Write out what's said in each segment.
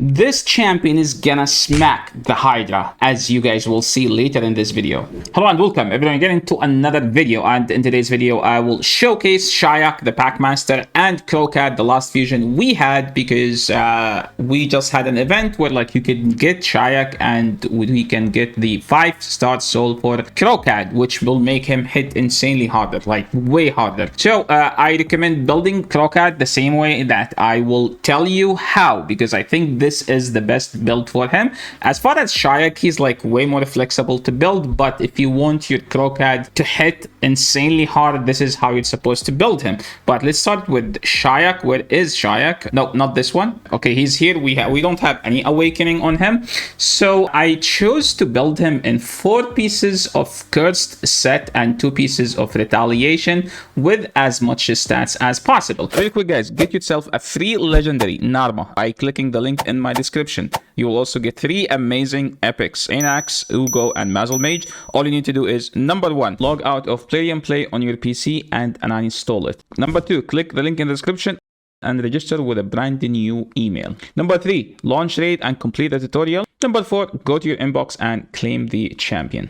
This champion is gonna smack the Hydra, as you guys will see later in this video. Hello and welcome everyone again to another video, and in today's video I will showcase Shayak the Packmaster and Kro'Khad, the last fusion we had, because we just had an event where like you can get Shayak and we can get the 5-star soul for Kro'Khad, which will make him hit insanely harder, like way harder. So I recommend building Kro'Khad the same way that I will tell you how, because I think this is the best build for him. As far as Shayak, he's like way more flexible to build, but if you want your Kro'Khad to hit insanely hard, this is how you're supposed to build him. But let's start with Shayak. Where is Shayak? No, not this one. Okay, he's here. We don't have any awakening on him, so I chose to build him in 4 pieces of cursed set and 2 pieces of retaliation with as much stats as possible. Very quick guys, get yourself a free legendary Narma by clicking the link in my description. You will also get 3 amazing epics: Anax, Uugo, and Mausoleum Mage. All you need to do is, number 1, log out of Play and Play on your PC and uninstall it. Number 2, click the link in the description and register with a brand new email. Number 3, launch raid and complete the tutorial. Number 4, go to your inbox and claim the champion.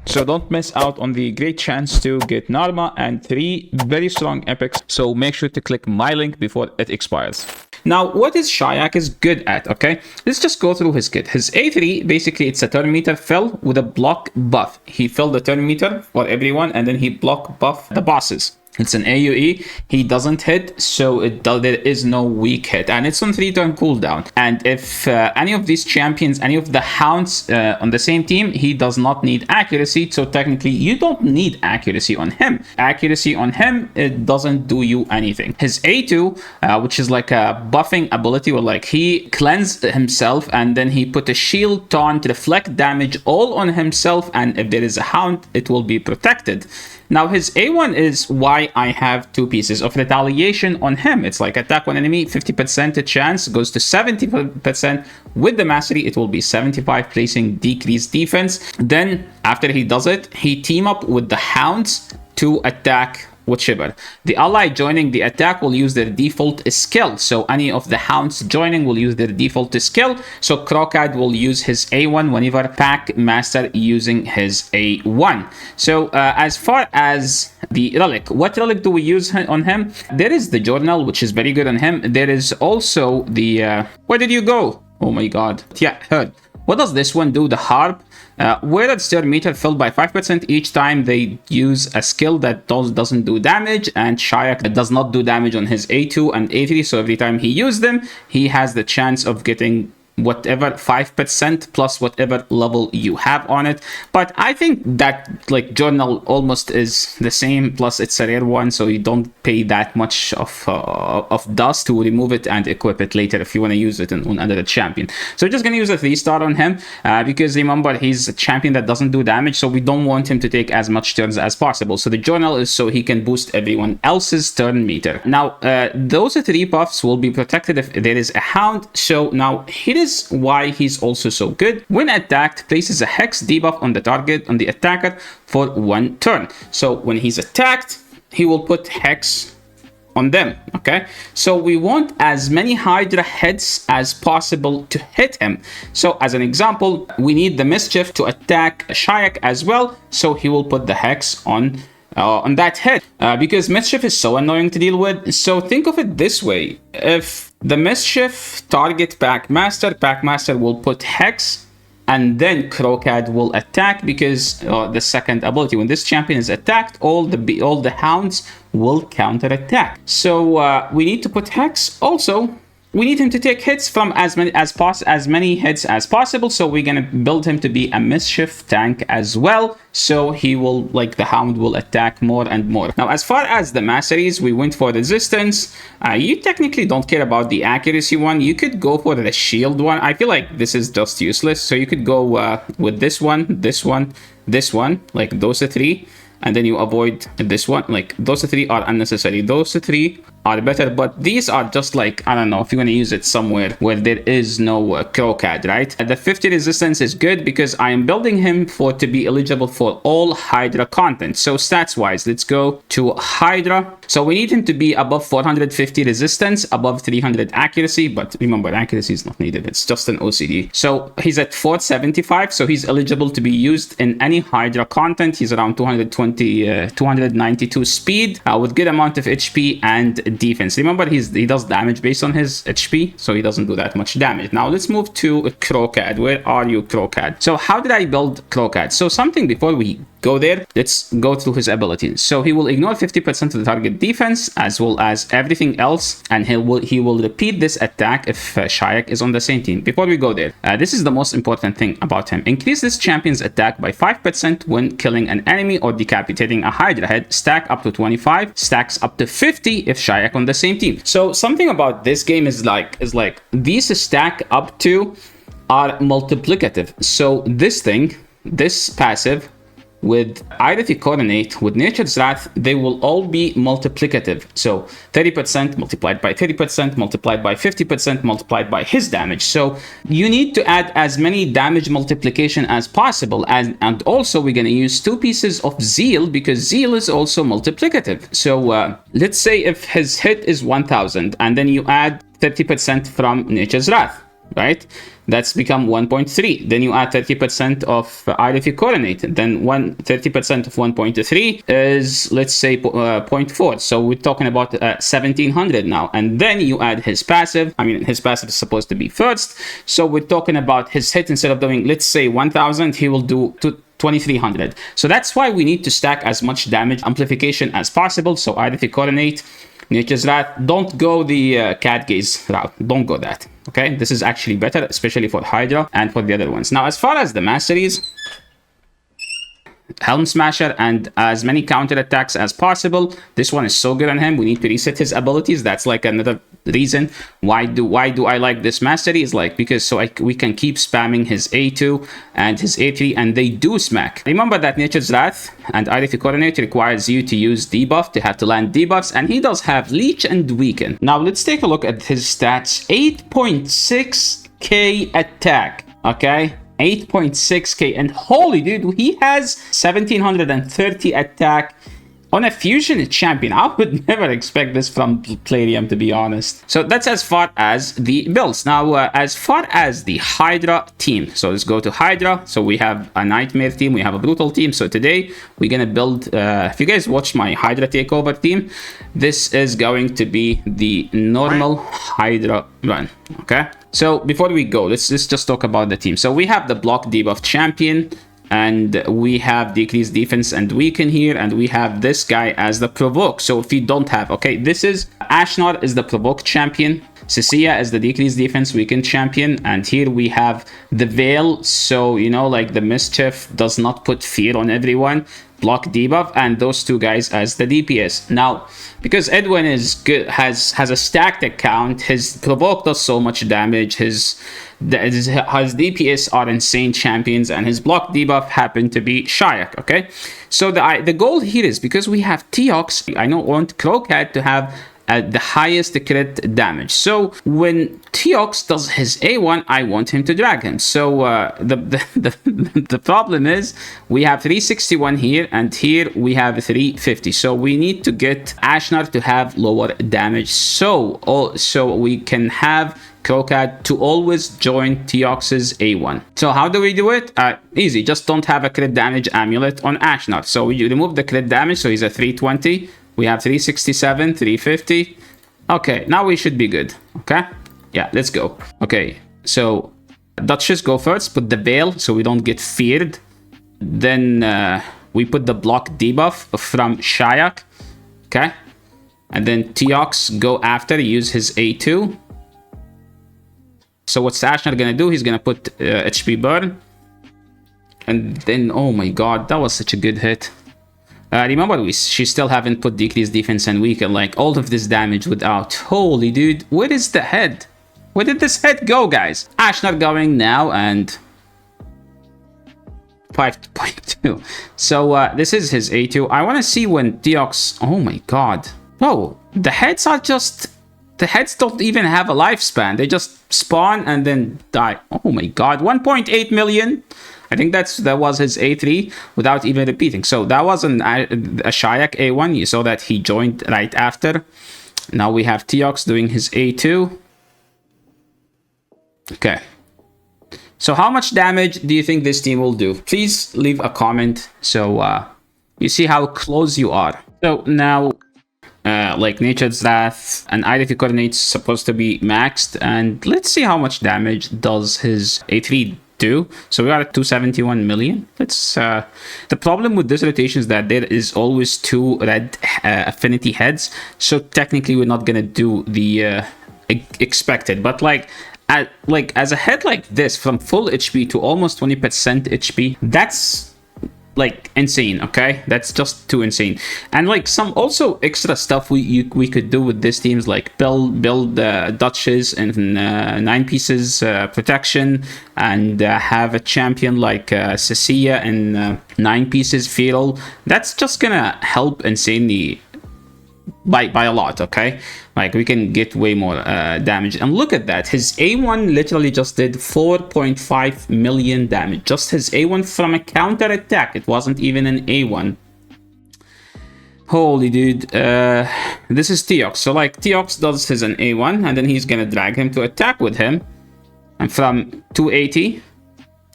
So don't miss out on the great chance to get Narma and 3 very strong epics. So make sure to click my link before it expires. Now, what is Shayak is good at, okay? Let's just go through his kit. His A3, basically, it's a turn meter fill with a block buff. He filled the turn meter for everyone, and then he block buff the bosses. It's an AoE, he doesn't hit, so there is no weak hit, and it's on 3-turn cooldown. And if any of these champions, any of the hounds on the same team, he does not need accuracy, so technically you don't need accuracy on him. Accuracy on him, it doesn't do you anything. His A2, which is like a buffing ability, where like he cleansed himself and then he put a shield, taunt, reflect damage all on himself, and if there is a hound, it will be protected. Now his A1 is why I have 2 pieces of retaliation on him. It's like attack one enemy, 50% chance, goes to 70%. With the mastery, it will be 75, placing decreased defense. Then after he does it, he team up with the hounds to attack whichever. The ally joining the attack will use their default skill. So any of the hounds joining will use their default skill. So Kro'Khad will use his A1 whenever Packmaster using his A1. So as far as the relic, what relic do we use on him? There is the journal, which is very good on him. There is also the where did you go? Oh my god. Yeah, heard. What does this one do? The harp. Where it's turn meter filled by 5% each time they use a skill that doesn't do damage, and Shayak does not do damage on his A2 and A3, so every time he uses them, he has the chance of getting whatever 5% plus whatever level you have on it. But I think that like journal almost is the same, plus it's a rare one, so you don't pay that much of dust to remove it and equip it later if you want to use it on another champion. So we're just gonna use a 3-star on him because remember, he's a champion that doesn't do damage, so we don't want him to take as much turns as possible. So the journal is so he can boost everyone else's turn meter. Now those 3 buffs will be protected if there is a hound. So now here is why he's also so good. When attacked, places a hex debuff on the target, on the attacker, for 1 turn. So when he's attacked, he will put hex on them. Okay, so we want as many Hydra heads as possible to hit him. So as an example, we need the mischief to attack Shayak as well, so he will put the hex on that head, because mischief is so annoying to deal with. So think of it this way: if the mischief target Packmaster will put hex, and then Kro'Khad will attack, because the second ability, when this champion is attacked, all the hounds will counter attack. So we need to put hex. Also, we need him to take hits from as many hits as possible, so we're gonna build him to be a mischief tank as well, so he will, like, the hound will attack more and more. Now as far as the masteries, we went for resistance. You technically don't care about the accuracy one. You could go for the shield one. I feel like this is just useless, so you could go with this one, like those 3, and then you avoid this one. Like those 3 are unnecessary. Those 3 are better, but these are just like, I don't know if you're going to use it somewhere where there is no Kro'Khad, right? The 50 resistance is good because I am building him to be eligible for all Hydra content. So stats wise, let's go to Hydra. So we need him to be above 450 resistance, above 300 accuracy, but remember, accuracy is not needed. It's just an OCD. So he's at 475, so he's eligible to be used in any Hydra content. He's around 292 speed with good amount of HP and defense. Remember, he does damage based on his HP, so he doesn't do that much damage. Now let's move to Kro'Khad. Where are you, Kro'Khad? So how did I build Kro'Khad? So something before we go there, let's go through his abilities. So he will ignore 50% of the target defense as well as everything else, and he will repeat this attack if Shayak is on the same team. Before we go there, this is the most important thing about him. Increase this champion's attack by 5% when killing an enemy or decapitating a Hydra head. Stack up to 25, stacks up to 50 if Shayak on the same team. So something about this game is like these stack up to are multiplicative. So this passive with Identity Coordinate, with Nature's Wrath, they will all be multiplicative. So 30% multiplied by 30% multiplied by 50% multiplied by his damage. So you need to add as many damage multiplication as possible. And also we're going to use 2 pieces of Zeal because Zeal is also multiplicative. So let's say if his hit is 1000 and then you add 30% from Nature's Wrath, right? That's become 1.3. Then you add 30% of IDF coordinate. Then 30% of 1.3 is, let's say, 0.4. So we're talking about 1700 now. And then you add his passive. I mean, his passive is supposed to be first. So we're talking about his hit. Instead of doing, let's say, 1000, he will do 2300. So that's why we need to stack as much damage amplification as possible. So IDF coordinate, Nature's Wrath. Don't go the cat gaze route. Don't go that. Okay, this is actually better, especially for Hydra and for the other ones. Now, as far as the masteries, Helm Smasher and as many counter attacks as possible. This one is so good on him. We need to reset his abilities. That's like another reason why do I like this mastery, is like because we can keep spamming his A2 and his A3 and they do smack. Remember that Nature's Wrath and IDF Coordinate requires you to use debuff, to have to land debuffs, and he does have Leech and Weaken. Now let's take a look at his stats. 8.6k attack, okay? 8.6k, and holy dude, he has 1730 attack on a fusion champion. I would never expect this from Plarium, to be honest. So that's as far as the builds. Now as far as the Hydra team, so let's go to Hydra. So we have a Nightmare team, we have a Brutal team. So today we're gonna build, if you guys watched my Hydra takeover team, this is going to be the normal Hydra run, okay? So before we go, let's just talk about the team. So we have the block debuff champion, and we have decreased defense and weaken here, and we have this guy as the provoke. So if you don't have, okay, this is Ashnar is the provoke champion, Cecilia is the decreased defense weaken champion, and here we have the Veil. So you know, like the mischief does not put fear on everyone, block debuff, and those two guys as the DPS. Now because Edwin is good, has a stacked account, his provoke does so much damage, his DPS are insane champions, and his block debuff happened to be Shayak. Okay, so the goal here is, because we have Teox, I want Kro'Khad to have the highest crit damage. So when Teox does his A1, I want him to drag him. So the problem is we have 361 here, and here we have 350. So we need to get Ashnar to have lower damage, so we can have Kro'Khad to always join Teox's A1. So how do we do it? Easy, just don't have a crit damage amulet on Ashnar. So you remove the crit damage, so he's at 320. We have 367, 350. Okay, now we should be good. Okay, yeah, let's go. Okay, so Duchess go first, put the Veil so we don't get feared. Then we put the block debuff from Shayak. Okay, and then Teox go after, use his A2. So what's Ashnar gonna do? He's gonna put HP burn. And then, oh my god, that was such a good hit. Remember, she still haven't put decreased defense and weaken, like all of this damage without. Holy dude, where is the head? Where did this head go, guys? Ashnar going now, and 5.2. So this is his A2. I want to see when Teox, oh my god. Oh, the heads are just... The heads don't even have a lifespan. They just spawn and then die. Oh my god, 1.8 million. I think that was his A3 without even repeating. So that was a Shaiyak A1. You saw that he joined right after. Now we have Teox doing his A2. Okay. So how much damage do you think this team will do? Please leave a comment so you see how close you are. So now... like Nature's Wrath and IDT coordinates supposed to be maxed, and let's see how much damage does his A3 do. So we are at 271 million. Let's the problem with this rotation is that there is always 2 red affinity heads, so technically we're not gonna do the expected, but like as a head like this from full HP to almost 20% HP, that's like insane. Okay, that's just too insane. And like some also extra stuff we could do with this teams, like build Duchess and 9 pieces protection, and have a champion like Cecilia and 9 pieces feral. That's just gonna help insanely by a lot. Okay, like we can get way more damage. And look at that, his A1 literally just did 4.5 million damage, just his A1 from a counter attack. It wasn't even an A1. Holy dude. This is Teox. So like Teox does his an A1 and then he's gonna drag him to attack with him, and from 280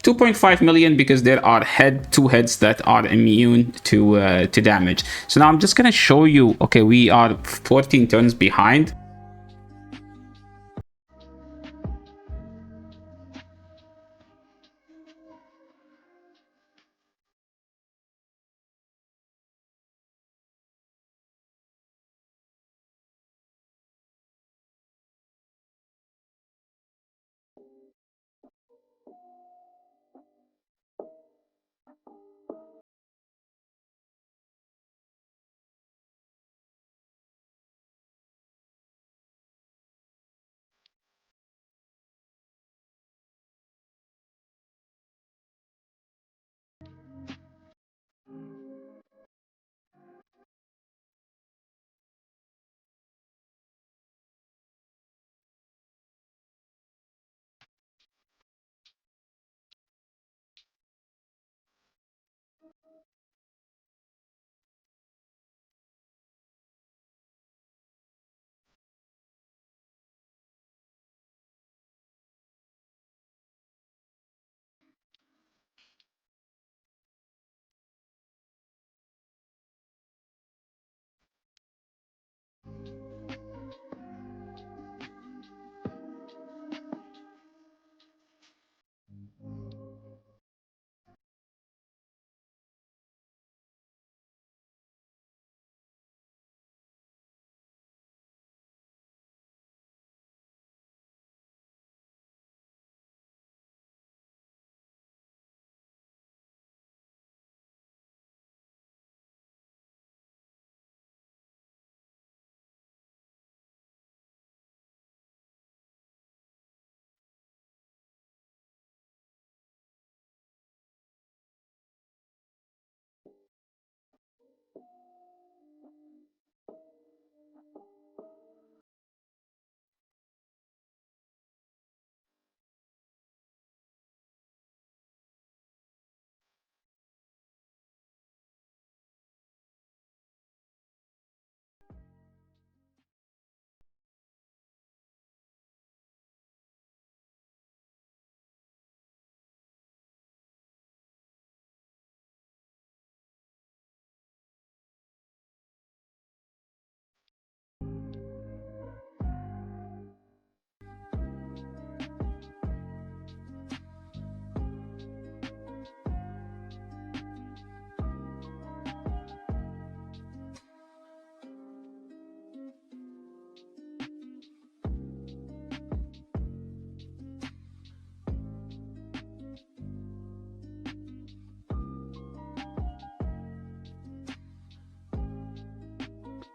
2.5 million, because there are 2 heads that are immune to damage. So now I'm just gonna show you. Okay, we are 14 turns behind.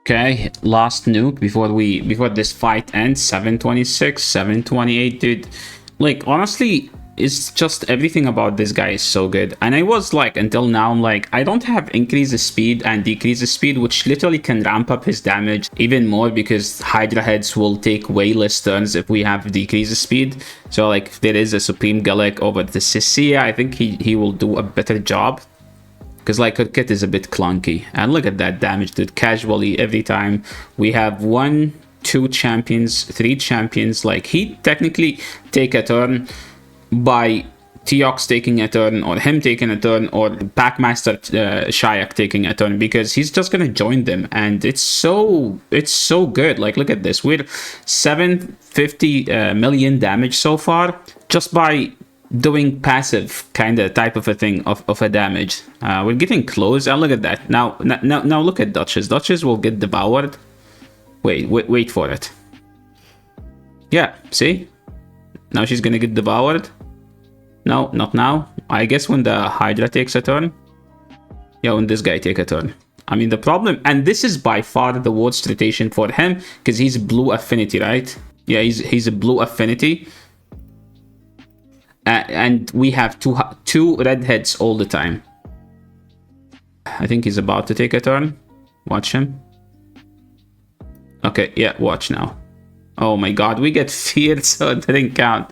Okay, last nuke before this fight ends. 726, 728, dude. Like honestly, it's just everything about this guy is so good. And I was like, until now, I'm like, I don't have increase speed and decrease speed, which literally can ramp up his damage even more, because Hydra heads will take way less turns if we have decrease speed. So like, if there is a Supreme Gallic over the Sisia, I think he will do a better job. Because like her kit is a bit clunky. And look at that damage, dude. Casually, every time we have 1, 2 champions, 3 champions. Like, he technically take a turn by Teox taking a turn, or him taking a turn, or Packmaster Shayak taking a turn, because he's just gonna join them. And it's so good. Like, look at this. We're 750 million damage so far, just by doing passive kind of type of a thing of a damage. We're getting close, and look at that. Now look at Duchess. Duchess will get devoured. Wait for it. Yeah, see? Now she's gonna get devoured. No, not now. I guess when the Hydra takes a turn. Yeah, when this guy take a turn. I mean, the problem, and this is by far the worst rotation for him, because he's blue affinity, right? Yeah, he's a blue affinity. And we have two red heads all the time. I think he's about to take a turn. Watch him. Okay, yeah, watch now. Oh my god, we get feared, so it didn't count.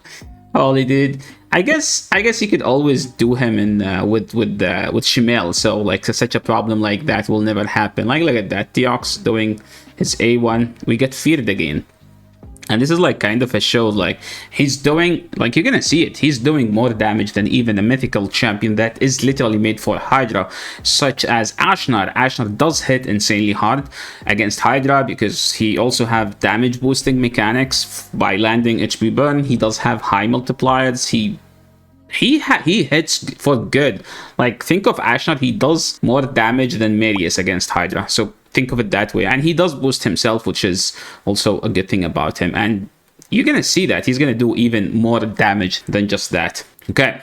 Holy dude. I guess you could always do him in with Shimel, so like such a problem like that will never happen. Like, look at that. Teox doing his A1. We get feared again. And this is like kind of a show, like he's doing, like you're gonna see it, he's doing more damage than even a mythical champion that is literally made for Hydra, such as Ashnar. Ashnar does hit insanely hard against Hydra because he also have damage boosting mechanics by landing HP burn. He does have high multipliers. He hits for good. Like, think of Ashnar, he does more damage than Marius against Hydra. So think of it that way. And he does boost himself, which is also a good thing about him. And you're gonna see that he's gonna do even more damage than just that. Okay,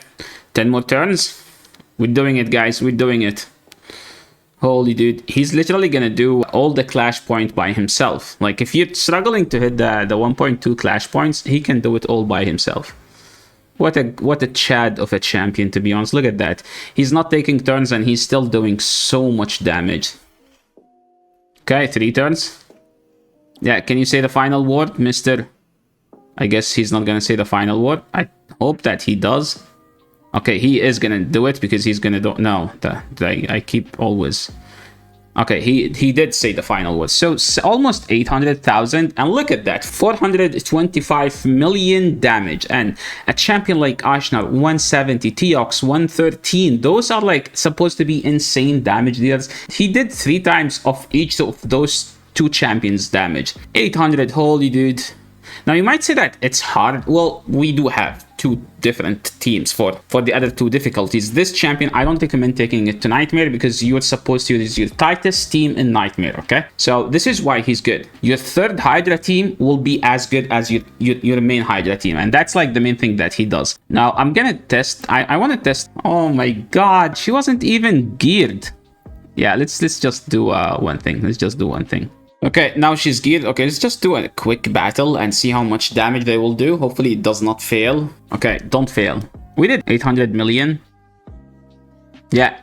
10 more turns. We're doing it, guys. We're doing it. Holy dude, he's literally gonna do all the clash point by himself. Like, if you're struggling to hit the 1.2 clash points, he can do it all by himself. What a chad of a champion, to be honest. Look at that. He's not taking turns and he's still doing so much damage. Okay, 3 turns. Yeah, can you say the final word, Mr.? I guess he's not gonna say the final word. I hope that he does. Okay, he is gonna do it because he's gonna do... No, I keep always... Okay, he did say the final word. So almost 800,000, and look at that, 425 million damage. And a champion like Ashnar, 170, Teox, 113. Those are like supposed to be insane damage deals. He did 3 times of each of those 2 champions damage. 800, holy dude. Now you might say that it's hard. Well, we do have 2 different teams for the other 2 difficulties. This champion, I don't recommend taking it to Nightmare because you're supposed to use your tightest team in Nightmare, okay? So this is why he's good. Your 3rd Hydra team will be as good as your main Hydra team, and that's like the main thing that he does. Now I'm gonna test. I want to test. Oh my god, she wasn't even geared. Yeah, let's just do one thing. Let's just do one thing. Okay, now she's geared. Okay, let's just do a quick battle and see how much damage they will do. Hopefully it does not fail. Okay, don't fail. We did 800 million. Yeah.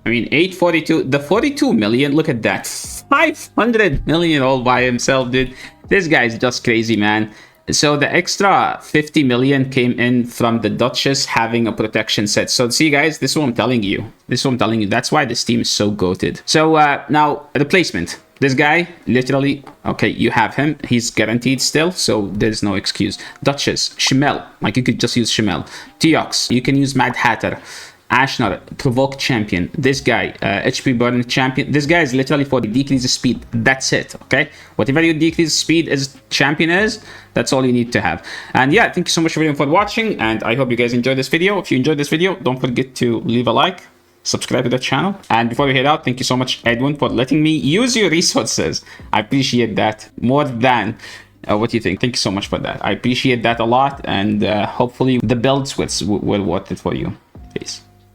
I mean, 842. The 42 million, look at that. 500 million all by himself, dude. This guy's just crazy, man. So the extra 50 million came in from the Duchess having a protection set. So see, guys, this is what I'm telling you. This is what I'm telling you. That's why this team is so goated. So now, replacement. This guy, literally, okay, you have him. He's guaranteed still, so there's no excuse. Duchess, Shimel, like you could just use Shimel. Teox, you can use Mad Hatter. Ashnar, Provoke Champion. This guy, HP Burn Champion. This guy is literally for the decrease speed. That's it, okay? Whatever your decrease speed is, champion is, that's all you need to have. And yeah, thank you so much everyone for watching, and I hope you guys enjoyed this video. If you enjoyed this video, don't forget to leave a like, subscribe to the channel, and before we head out, thank you so much, Edwin, for letting me use your resources. I appreciate that more than what do you think? Thank you so much for that. I appreciate that a lot, and hopefully the builds were worth it for you. Peace.